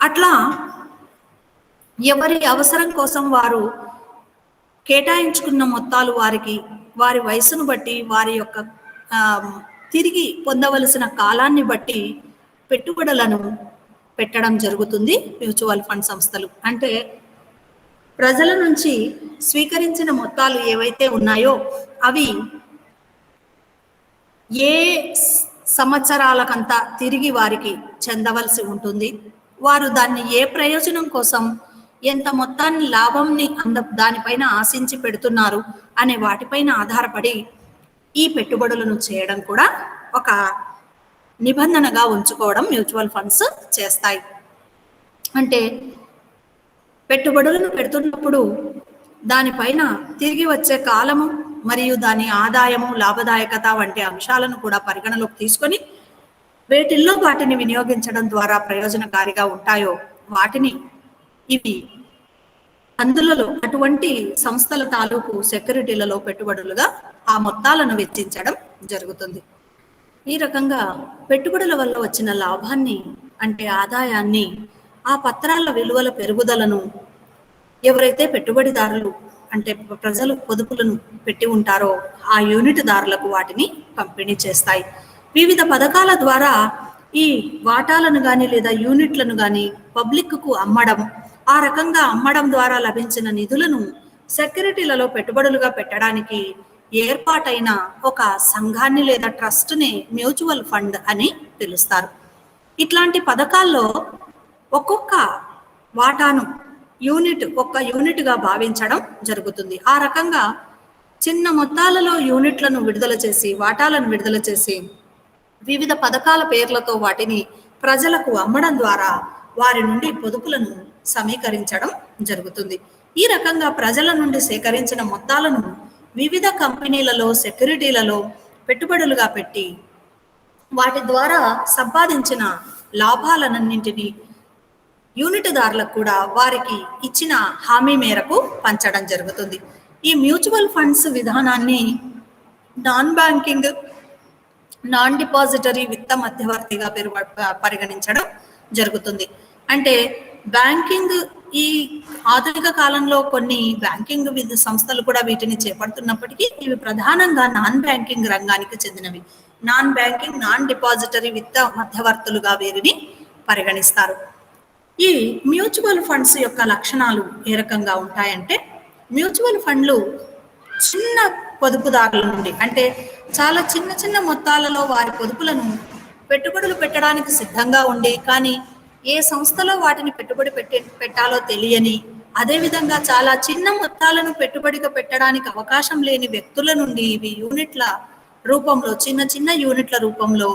అట్లా ఎవరి అవసరం కోసం వారు కేటాయించుకున్న మొత్తాలు వారి వయసును బట్టి వారి యొక్క తిరిగి పొందవలసిన కాలాన్ని బట్టి పెట్టుబడులను పెట్టడం జరుగుతుంది మ్యూచువల్ ఫండ్ సంస్థలు. అంటే ప్రజల నుంచి స్వీకరించిన మొత్తాలు ఏవైతే ఉన్నాయో అవి ఏ సంవత్సరాలకంతా తిరిగి వారికి చెందవలసి ఉంటుంది, వారు దాన్ని ఏ ప్రయోజనం కోసం ఎంత మొత్తాన్ని లాభంని దానిపైన ఆశించి పెడుతున్నారు అనే వాటిపైన ఆధారపడి ఈ పెట్టుబడులను చేయడం కూడా ఒక నిబంధనగా ఉంచుకోవడం మ్యూచువల్ ఫండ్స్ చేస్తాయి. అంటే పెట్టుబడులను పెడుతున్నప్పుడు దానిపైన తిరిగి వచ్చే కాలము మరియు దాని ఆదాయము, లాభదాయకత వంటి అంశాలను కూడా పరిగణలోకి తీసుకొని వేటిల్లో వాటిని వినియోగించడం ద్వారా ప్రయోజనకారిగా ఉంటాయో వాటిని ఇవి అందులో అటువంటి సంస్థల తాలూకు సెక్యూరిటీలలో పెట్టుబడులుగా ఆ మొత్తాలను వెచ్చించడం జరుగుతుంది. ఈ రకంగా పెట్టుబడుల వల్ల వచ్చిన లాభాన్ని అంటే ఆదాయాన్ని, ఆ పత్రాల విలువల పెరుగుదలను ఎవరైతే పెట్టుబడిదారులు అంటే ప్రజలు పొదుపులను పెట్టి ఉంటారో ఆ యూనిట్ దారులకు వాటిని పంపిణీ చేస్తాయి. వివిధ పథకాల ద్వారా ఈ వాటాలను కానీ లేదా యూనిట్లను కానీ పబ్లిక్కు అమ్మడం, ఆ రకంగా అమ్మడం ద్వారా లభించిన నిధులను సెక్యూరిటీలలో పెట్టుబడులుగా పెట్టడానికి ఏర్పాటైన ఒక సంఘాన్ని లేదా ట్రస్ట్ని మ్యూచువల్ ఫండ్ అని పిలుస్తారు. ఇట్లాంటి పథకాల్లో ఒక్కొక్క వాటాను ఒక్క యూనిట్గా భావించడం జరుగుతుంది. ఆ రకంగా చిన్న మొత్తాలలో యూనిట్లను విడుదల చేసి, వాటాలను విడుదల చేసి వివిధ పథకాల పేర్లతో వాటిని ప్రజలకు అమ్మడం ద్వారా వారి నుండి పొదుపులను సమీకరించడం జరుగుతుంది. ఈ రకంగా ప్రజల నుండి సేకరించిన మొత్తాలను వివిధ కంపెనీలలో, సెక్యూరిటీలలో పెట్టుబడులుగా పెట్టి వాటి ద్వారా సంపాదించిన లాభాలన్నింటినీ యూనిట్దారులకు కూడా వారికి ఇచ్చిన హామీ మేరకు పంచడం జరుగుతుంది. ఈ మ్యూచువల్ ఫండ్స్ విధానాన్ని నాన్ బ్యాంకింగ్, నాన్ డిపాజిటరీ విత్త మధ్యవర్తిగా పరిగణించడం జరుగుతుంది. అంటే బ్యాంకింగ్ ఈ ఆధునిక కాలంలో కొన్ని బ్యాంకింగ్ సంస్థలు కూడా వీటిని చేపడుతున్నప్పటికీ ఇవి ప్రధానంగా నాన్ బ్యాంకింగ్ రంగానికి చెందినవి. నాన్ బ్యాంకింగ్, నాన్ డిపాజిటరీ విత్త మధ్యవర్తులుగా వీరిని పరిగణిస్తారు. ఈ మ్యూచువల్ ఫండ్స్ యొక్క లక్షణాలు ఏ రకంగా ఉంటాయంటే, మ్యూచువల్ ఫండ్లు చిన్న పొదుపుదారుల నుండి అంటే చాలా చిన్న చిన్న మొత్తాలలో వారి పొదుపులను పెట్టుబడులు పెట్టడానికి సిద్ధంగా ఉండి కానీ ఏ సంస్థలో వాటిని పెట్టుబడి పెట్టాలో తెలియని, అదేవిధంగా చాలా చిన్న మొత్తాలను పెట్టుబడిగా పెట్టడానికి అవకాశం లేని వ్యక్తుల నుండి ఇవి యూనిట్ల రూపంలో, చిన్న చిన్న యూనిట్ల రూపంలో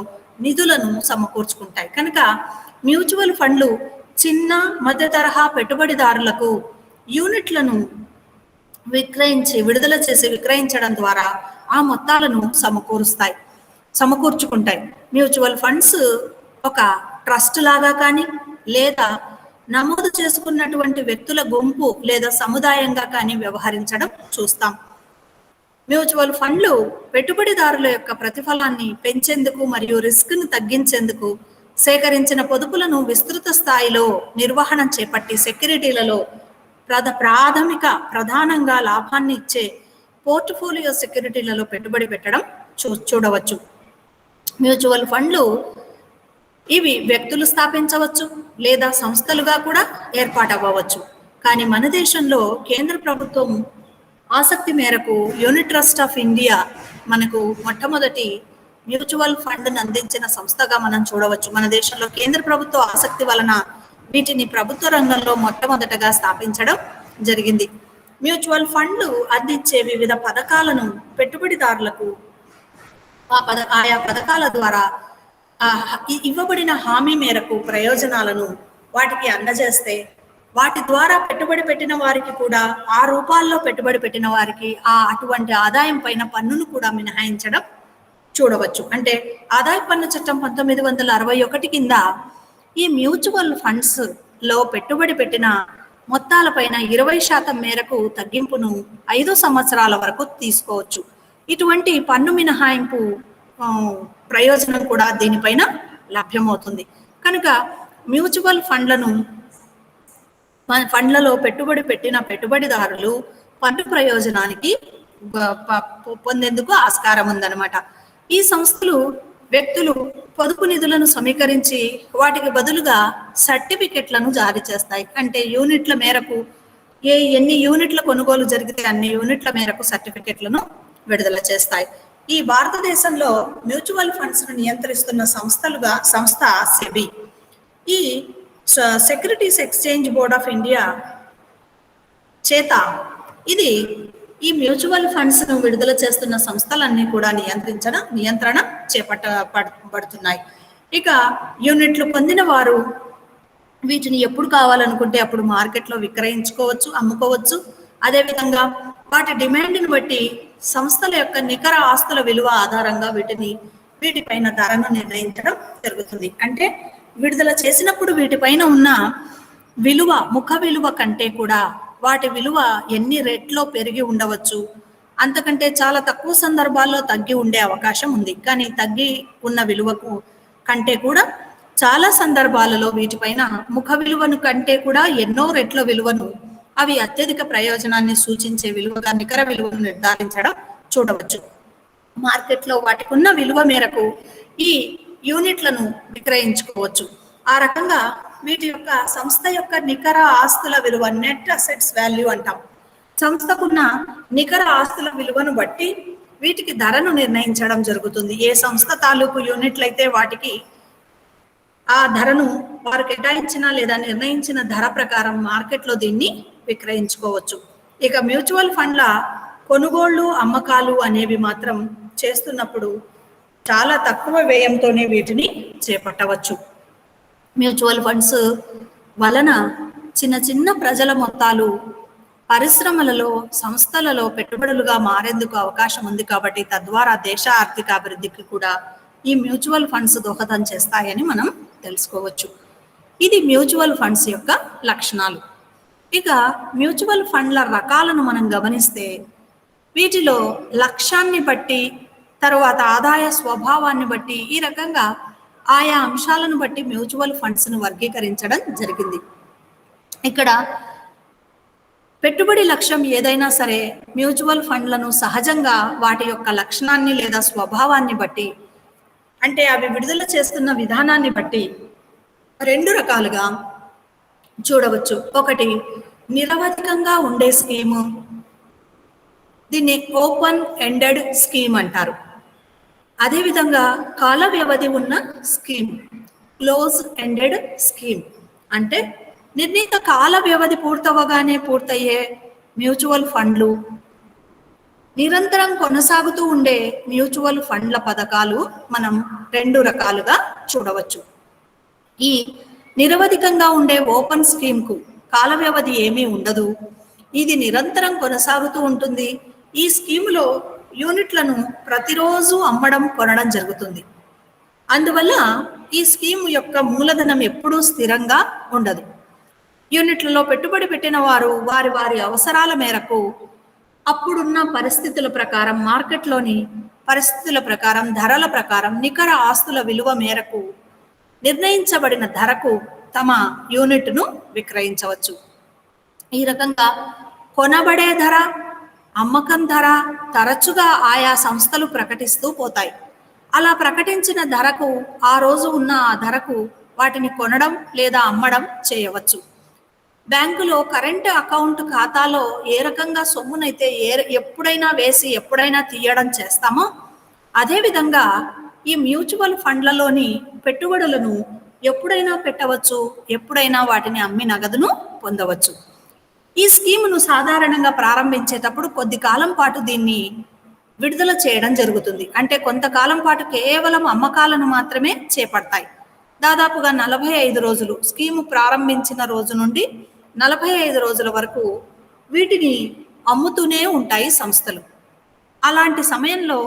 నిధులను సమకూర్చుకుంటాయి. కనుక మ్యూచువల్ ఫండ్లు చిన్న మధ్య తరహా పెట్టుబడిదారులకు యూనిట్లను విడుదల చేసి విక్రయించడం ద్వారా ఆ మొత్తాలను సమకూర్చుకుంటాయి. మ్యూచువల్ ఫండ్స్ ఒక ట్రస్ట్ లాగా కానీ లేదా నమోదు చేసుకున్నటువంటి వ్యక్తుల గుంపు లేదా సముదాయంగా కానీ వ్యవహరించడం చూస్తాం. మ్యూచువల్ ఫండ్లు పెట్టుబడిదారుల యొక్క ప్రతిఫలాన్ని పెంచేందుకు మరియు రిస్క్ను తగ్గించేందుకు సేకరించిన పొదుపులను విస్తృత స్థాయిలో నిర్వహణ చేపట్టి సెక్యూరిటీలలో ప్రధానంగా లాభాన్ని ఇచ్చే పోర్ట్ఫోలియో సెక్యూరిటీలలో పెట్టుబడి పెట్టడం చూడవచ్చు. మ్యూచువల్ ఫండ్లు ఇవి వ్యక్తులు స్థాపించవచ్చు లేదా సంస్థలుగా కూడా ఏర్పాటవ్వచ్చు. కానీ మన దేశంలో కేంద్ర ప్రభుత్వం ఆసక్తి మేరకు యూనిట్ ట్రస్ట్ ఆఫ్ ఇండియా మనకు మొట్టమొదటి మ్యూచువల్ ఫండ్ను అందించిన సంస్థగా మనం చూడవచ్చు. మన దేశంలో కేంద్ర ప్రభుత్వ ఆసక్తి వలన వీటిని ప్రభుత్వ రంగంలో మొట్టమొదటగా స్థాపించడం జరిగింది. మ్యూచువల్ ఫండ్లు అందించే వివిధ పథకాలను పెట్టుబడిదారులకు ఆయా పథకాల ద్వారా ఇవ్వబడిన హామీ మేరకు ప్రయోజనాలను వాటికి అందజేస్తే వాటి ద్వారా పెట్టుబడి పెట్టిన వారికి కూడా ఆ రూపాల్లో పెట్టుబడి పెట్టిన వారికి అటువంటి ఆదాయం పైన పన్నును కూడా మినహాయించడం చూడవచ్చు. అంటే ఆదాయ పన్ను చట్టం 1961 కింద ఈ మ్యూచువల్ ఫండ్స్ లో పెట్టుబడి పెట్టిన మొత్తాలపైన 20% మేరకు తగ్గింపును 5 సంవత్సరాల వరకు తీసుకోవచ్చు. ఇటువంటి పన్ను మినహాయింపు ప్రయోజనం కూడా దీనిపైన లభ్యమవుతుంది. కనుక మ్యూచువల్ ఫండ్లను ఫండ్లలో పెట్టుబడి పెట్టిన పెట్టుబడిదారులు పన్ను ప్రయోజనానికి పొందేందుకు ఆస్కారం ఉందన్నమాట. ఈ సంస్థలు వ్యక్తులు పొదుపు నిధులను సమీకరించి వాటికి బదులుగా సర్టిఫికెట్లను జారీ చేస్తాయి. అంటే యూనిట్ల మేరకు ఎన్ని యూనిట్ల కొనుగోలు జరిగితే అన్ని యూనిట్ల మేరకు సర్టిఫికెట్లను విడుదల చేస్తాయి. ఈ భారతదేశంలో మ్యూచువల్ ఫండ్స్ ను నియంత్రిస్తున్న సంస్థ సెబీ. ఈ securities exchange board of India చేత ఇది ఈ మ్యూచువల్ ఫండ్స్ ను విడుదల చేస్తున్న సంస్థలన్నీ కూడా నియంత్రణ చేపట్టబడుతున్నాయి. ఇక యూనిట్లు పొందిన వారు వీటిని ఎప్పుడు కావాలనుకుంటే అప్పుడు మార్కెట్లో విక్రయించుకోవచ్చు, అమ్ముకోవచ్చు. అదేవిధంగా వాటి డిమాండ్ని బట్టి సంస్థల యొక్క నికర ఆస్తుల విలువ ఆధారంగా వీటిపైన ధరను నిర్ణయించడం జరుగుతుంది. అంటే విడుదల చేసినప్పుడు వీటిపైన ఉన్న విలువ, ముఖ విలువ కంటే కూడా వాటి విలువ ఎన్ని రెట్లో పెరిగి ఉండవచ్చు, అంతకంటే చాలా తక్కువ సందర్భాల్లో తగ్గి ఉండే అవకాశం ఉంది. కానీ తగ్గి ఉన్న విలువకు కంటే కూడా చాలా సందర్భాలలో వీటిపైన ముఖ విలువను కంటే కూడా ఎన్నో రెట్ల విలువను, అవి అత్యధిక ప్రయోజనాన్ని సూచించే విలువగా నికర విలువను నిర్ధారించడం చూడవచ్చు. మార్కెట్లో వాటికి ఉన్న విలువ మేరకు ఈ యూనిట్లను విక్రయించుకోవచ్చు. ఆ రకంగా వీటి యొక్క సంస్థ యొక్క నికర ఆస్తుల విలువ, నెట్ అసెట్స్ వాల్యూ అంటాం. సంస్థకున్న నికర ఆస్తుల విలువను బట్టి వీటికి ధరను నిర్ణయించడం జరుగుతుంది. ఏ సంస్థ తాలూకు యూనిట్లు అయితే వాటికి ఆ ధరను వారు కేటాయించిన లేదా నిర్ణయించిన ధర ప్రకారం మార్కెట్లో దీన్ని విక్రయించుకోవచ్చు. ఇక మ్యూచువల్ ఫండ్ల కొనుగోళ్లు, అమ్మకాలు అనేవి మాత్రం చేస్తున్నప్పుడు చాలా తక్కువ వ్యయంతోనే వీటిని చేపట్టవచ్చు. మ్యూచువల్ ఫండ్స్ వలన చిన్న చిన్న ప్రజల మొత్తాలు పరిశ్రమలలో, సంస్థలలో పెట్టుబడులుగా మారేందుకు అవకాశం ఉంది. కాబట్టి తద్వారా దేశ ఆర్థిక అభివృద్ధికి కూడా ఈ మ్యూచువల్ ఫండ్స్ దోహదం చేస్తాయని మనం తెలుసుకోవచ్చు. ఇది మ్యూచువల్ ఫండ్స్ యొక్క లక్షణాలు. ఇక మ్యూచువల్ ఫండ్ల రకాలను మనం గమనిస్తే వీటిలో లక్ష్యాన్ని బట్టి, తర్వాత ఆదాయ స్వభావాన్ని బట్టి, ఈ రకంగా ఆయా అంశాలను బట్టి మ్యూచువల్ ఫండ్స్ను వర్గీకరించడం జరిగింది. ఇక్కడ పెట్టుబడి లక్ష్యం ఏదైనా సరే మ్యూచువల్ ఫండ్లను సహజంగా వాటి యొక్క లక్షణాన్ని లేదా స్వభావాన్ని బట్టి, అంటే అవి విడుదల చేస్తున్న విధానాన్ని బట్టి రెండు రకాలుగా చూడవచ్చు. ఒకటి నిరవధికంగా ఉండే స్కీము, దీన్ని ఓపెన్ ఎండెడ్ స్కీమ్ అంటారు. అదేవిధంగా కాల వ్యవధి ఉన్న స్కీమ్, క్లోజ్ ఎండెడ్ స్కీమ్. అంటే నిర్ణీత కాల వ్యవధి పూర్తవగానే పూర్తయ్యే మ్యూచువల్ ఫండ్లు, నిరంతరం కొనసాగుతూ ఉండే మ్యూచువల్ ఫండ్ల పథకాలు మనం రెండు రకాలుగా చూడవచ్చు. ఈ నిరవధికంగా ఉండే ఓపెన్ స్కీమ్కు కాల వ్యవధి ఏమీ ఉండదు, ఇది నిరంతరం కొనసాగుతూ ఉంటుంది. ఈ స్కీములో యూనిట్లను ప్రతిరోజు అమ్మడం, కొనడం జరుగుతుంది. అందువల్ల ఈ స్కీమ్ యొక్క మూలధనం ఎప్పుడూ స్థిరంగా ఉండదు. యూనిట్లలో పెట్టుబడి పెట్టిన వారు వారి వారి అవసరాల మేరకు అప్పుడున్న పరిస్థితుల ప్రకారం, మార్కెట్లోని పరిస్థితుల ప్రకారం, ధరల ప్రకారం, నికర ఆస్తుల విలువ మేరకు నిర్ణయించబడిన ధరకు తమ యూనిట్ను విక్రయించవచ్చు. ఈ రకంగా కొనబడే ధర, అమ్మకం ధర తరచుగా ఆయా సంస్థలు ప్రకటిస్తూ పోతాయి. అలా ప్రకటించిన ధరకు, ఆ రోజు ఉన్న ఆ ధరకు వాటిని కొనడం లేదా అమ్మడం చేయవచ్చు. బ్యాంకులో కరెంటు అకౌంట్ ఖాతాలో ఏ రకంగా సొమ్మునైతే ఎప్పుడైనా వేసి ఎప్పుడైనా తీయడం చేస్తామో, అదేవిధంగా ఈ మ్యూచువల్ ఫండ్లలోని పెట్టుబడులను ఎప్పుడైనా పెట్టవచ్చు, ఎప్పుడైనా వాటిని అమ్మి నగదును పొందవచ్చు. ఈ స్కీమును సాధారణంగా ప్రారంభించేటప్పుడు కొద్ది కాలం పాటు దీన్ని విడుదల చేయడం జరుగుతుంది. అంటే కొంతకాలం పాటు కేవలం అమ్మకాలను మాత్రమే చేపడతాయి. దాదాపుగా 45 రోజులు, స్కీము ప్రారంభించిన రోజు నుండి 45 రోజుల వరకు వీటిని అమ్ముతూనే ఉంటాయి సంస్థలు. అలాంటి సమయంలో